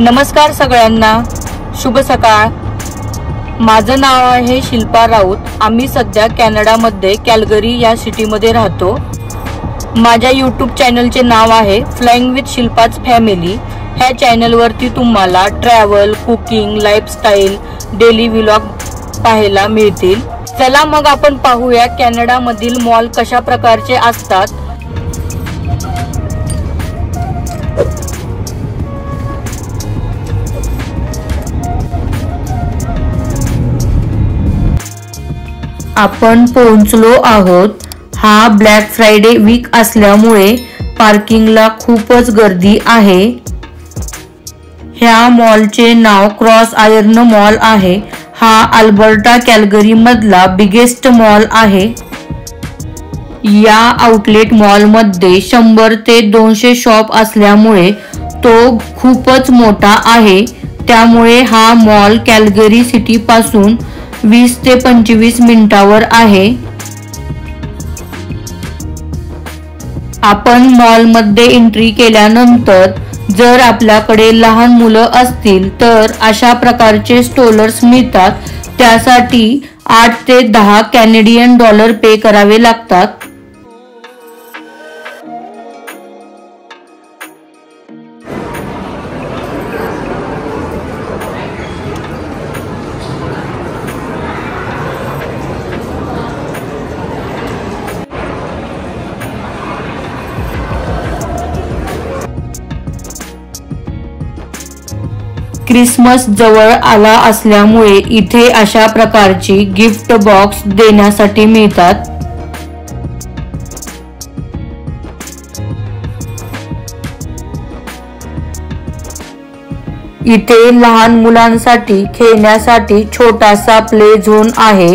नमस्कार सगळ्यांना, शुभ सकाळ। माझं नाव आहे शिल्पा राऊत। आम्ही सध्या कॅनडामध्ये कॅल्गरी या सिटीमध्ये राहतो। माझ्या यूट्यूब चॅनलचे नाव आहे फ्लाइंग विथ शिल्पाज फॅमिली। ह्या चॅनलवरती तुम्हाला travel, cooking, lifestyle, daily vlog पाहायला मिळतील। चला मग आपण पाहूया कॅनडामधील मॉल कशा प्रकारचे असतात। आपण पोहोचलो आहोत। हा ब्लॅक फ्रायडे वीक असल्यामुळे पार्किंगला खूपच गर्दी आहे। ह्या मॉलचे नाव क्रॉस आयर्न मॉल आहे। हा अल्बर्टा कॅल्गरी मधला बिगेस्ट मॉल आहे। या आउटलेट मॉल मध्ये 100 ते 200 शॉप असल्यामुळे तो खूपच मोठा आहे। त्यामुळे हा मॉल कॅल्गरी सिटी पासून 20 ते 25 मिनिटावर आहे। आपण मॉल मध्ये एंट्री केल्यानंतर जर आपल्याकडे लहान मुलं असतील तर अशा प्रकारचे स्टोलर्स मिळतात। त्यासाठी 8 ते 10 कॅनेडियन डॉलर पे करावे लागतात। क्रिसमस जवळ आला असल्यामुळे इथे अशा प्रकारची गिफ्ट बॉक्स देण्यासाठी मिळतात। इथे लहान मुलांसाठी खेळण्यासाठी छोटासा प्ले झोन आहे।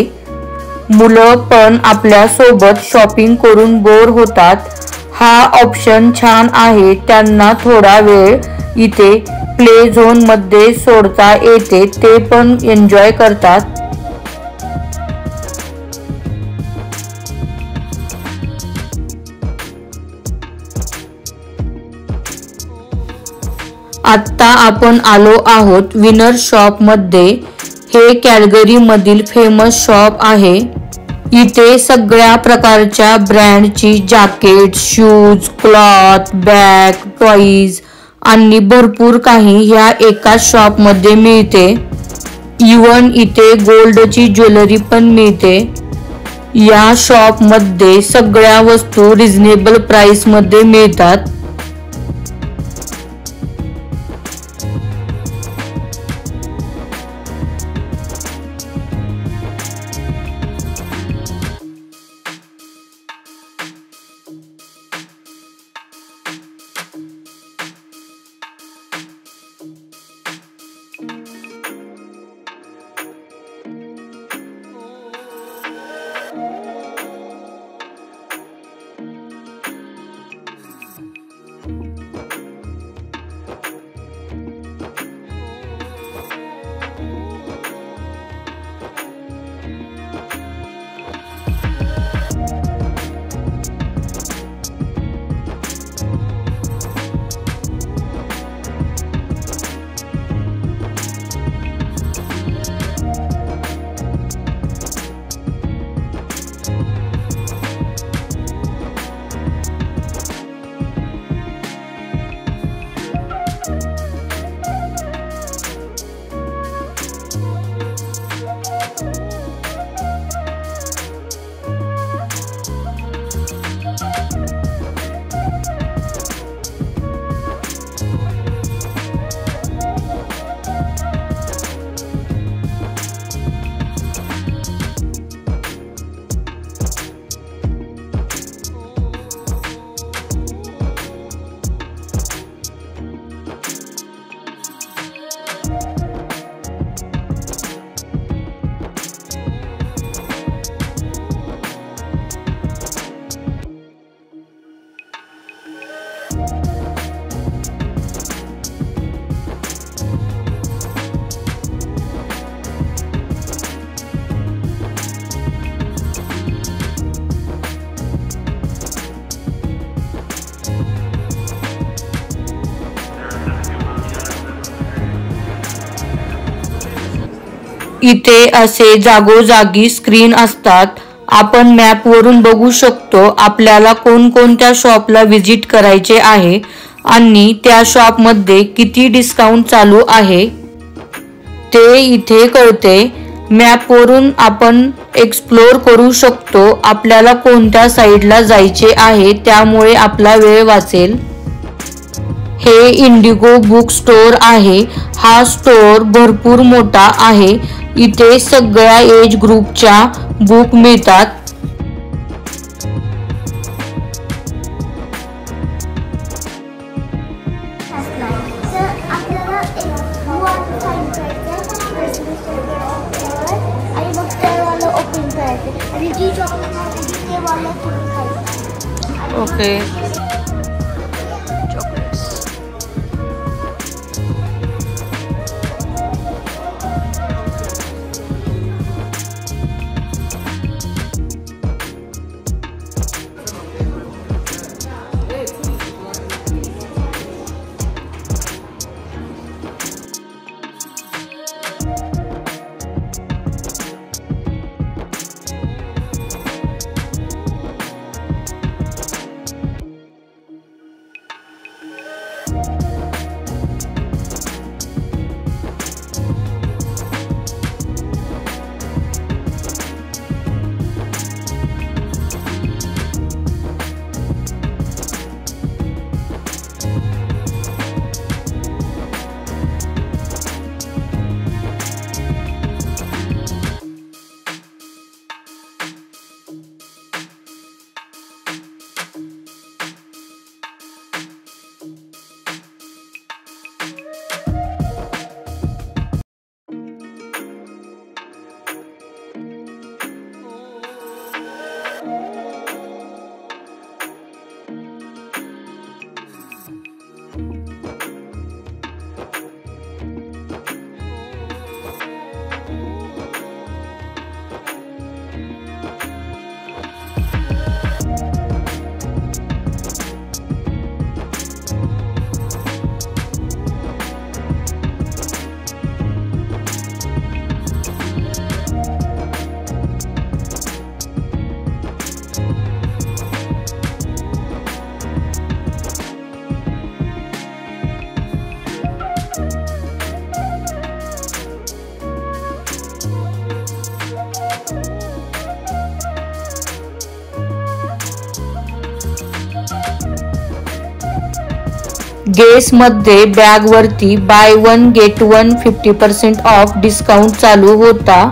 मुलं पण आपल्या सोबत शॉपिंग करून बोर होतात। हा ऑप्शन छान आहे। त्यांना थोडा वेळ इथे प्ले झोन मध्ये सोडता येते, ते पण एन्जॉय करतात। आता आपण आलो आहोत विनर शॉप मध्ये। हे कॅल्गरी मधील फेमस शॉप आहे। इथे सगळ्या प्रकारच्या ब्रँडची jacket, shoes, cloth, bag, toys आणि भरपूर काही ह्या एका शॉप मध्ये मिळते। इवन इथे गोल्डची ज्वेलरी पण मिळते। या शॉप मध्ये सगळ्या वस्तू रिझनेबल प्राइस मध्ये मिळतात। इथे असे जागोजागी स्क्रीन असतात. आपण मॅप वरून बघू शकतो आपल्याला कोणकोणत्या शॉपला व्हिजिट करायचे आहे आणि त्या शॉप मध्ये किती डिस्काउंट चालू आहे ते इथे कळते. मॅप वरून आपण एक्सप्लोर करू शकतो आपल्याला कोणत्या साइडला जायचे आहे, त्यामुळे आपला वेळ वाचेल. हे इंडिगो बुक स्टोर आहे. हा स्टोर भरपूर मोठा आहे. इथे सगळ्या एज ग्रुपच्या बुक मिळतात. ओके. गेस मध्ये बॅग वरती by one get one 50% of discount चालू होता.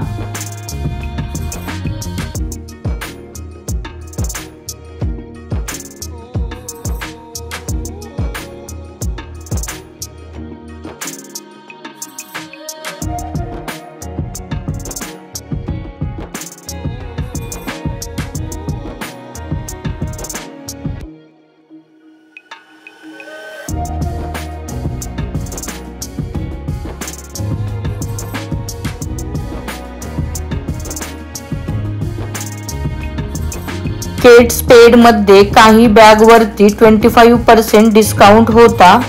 केट स्पेड मध्ये काही बॅग वरती 25% डिस्काउंट होता.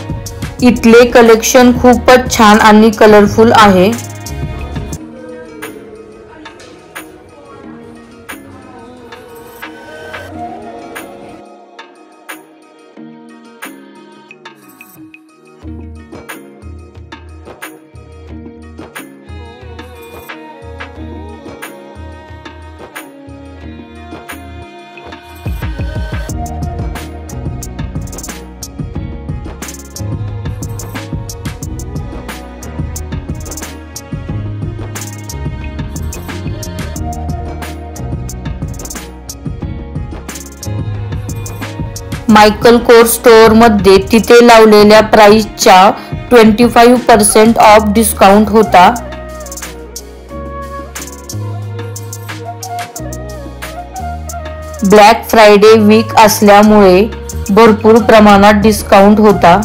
इथले कलेक्शन खूपच छान आणि कलरफुल आहे. मायकल कोर्स स्टोर मध्ये तिथे लावलेल्या प्राइसच्या 25% ऑफ डिस्काउंट होता. ब्लॅक फ्रायडे वीक असल्यामुळे भरपूर प्रमाणात डिस्काउंट होता.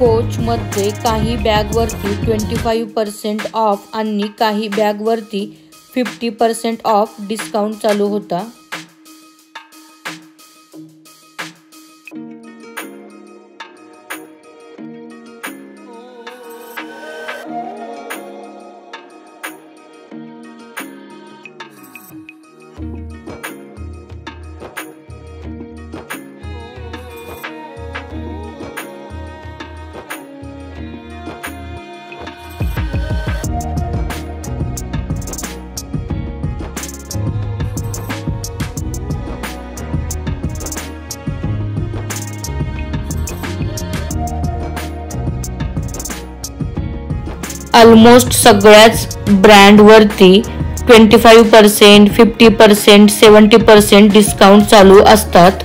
कोचमध्ये काही बॅगवरती 25% ऑफ आणि काही बॅगवरती 50% ऑफ डिस्काउंट चालू होता। ऑलमोस्ट सगळ्याच ब्रँडवरती 25%, 50%, 70% डिस्काउंट चालू असतात।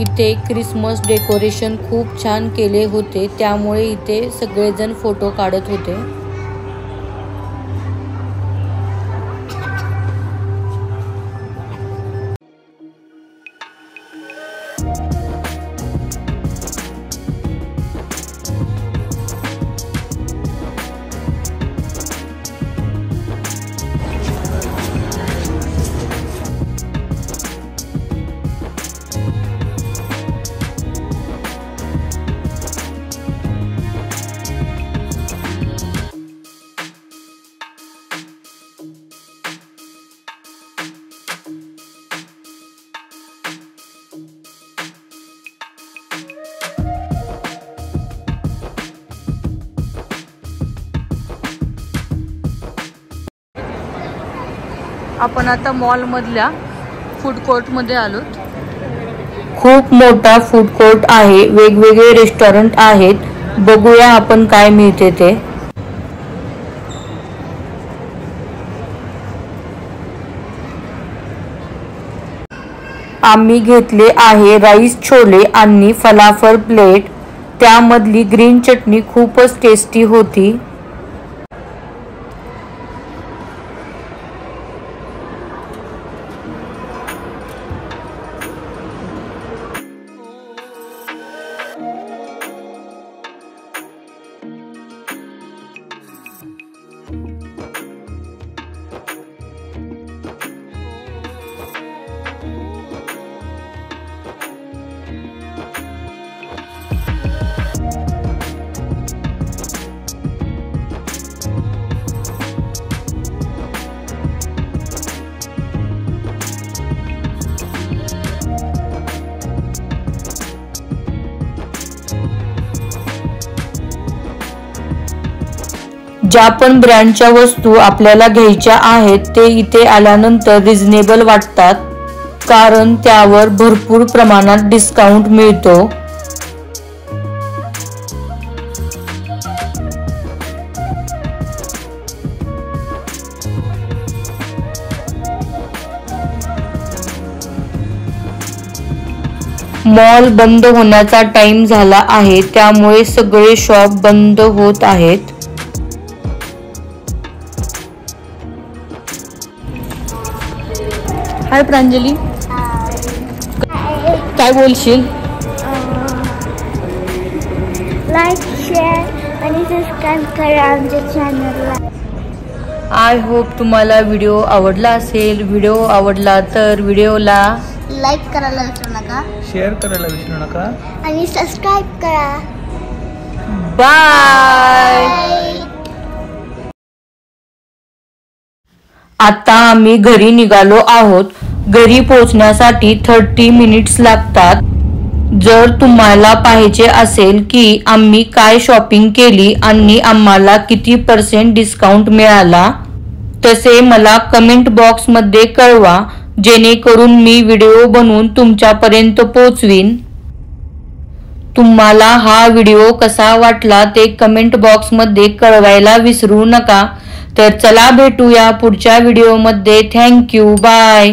इथे क्रिसमस डेकोरेशन खूप छान केले होते, त्यामुळे इथे सगळेजण फोटो काढत होते। आपण आता मॉल मधल्या फूड कोर्ट मध्ये आलो। खूप मोठा फूड कोर्ट आहे, वेगवेगळे रेस्टॉरंट आहेत। बघूया आपण काय मिळते ते। आम्ही घेतले आहे राईस छोले आणि फलाफल प्लेट। त्यामधली ग्रीन चटणी खूपच टेस्टी होती। ज्या पण ब्रँडच्या वस्तू आपल्याला घ्यायच्या आहेत ते इथे आल्यानंतर रिझनेबल वाटतात, कारण त्यावर भरपूर प्रमाणात डिस्काउंट मिळतो। मॉल बंद होण्याचा टाइम झाला आहे, त्यामुळे सगळे शॉप बंद होत आहेत। हाय प्रांजली, काय बोलशील? लाईक, शेअर आणि सबस्क्राईब करा आमच्या चॅनलला। आय होप तुम्हाला व्हिडिओ आवडला असेल। व्हिडिओ आवडला तर व्हिडिओला लाईक करायला विसरू नका, शेअर करायला विसरू नका आणि सबस्क्राईब करा। बाय। आता आम्ही घरी निघालो आहोत। घरी पोहोचण्यासाठी 30 मिनिट्स लागतात। जर तुम्हाला पाहायचे असेल की आम्ही काय शॉपिंग केली आणि आम्हाला किती % डिस्काउंट मिळाला, तसे मला कमेंट बॉक्स मध्ये कळवा, जेणेकरून मी व्हिडिओ बनवून तुमच्यापर्यंत पोहोचवीन। तुम्हाला हा व्हिडिओ कसा वाटला ते कमेंट बॉक्स मध्ये कळवायला विसरू नका। तर चला भेटूया पुढच्या व्हिडिओ मध्ये। Thank you, bye.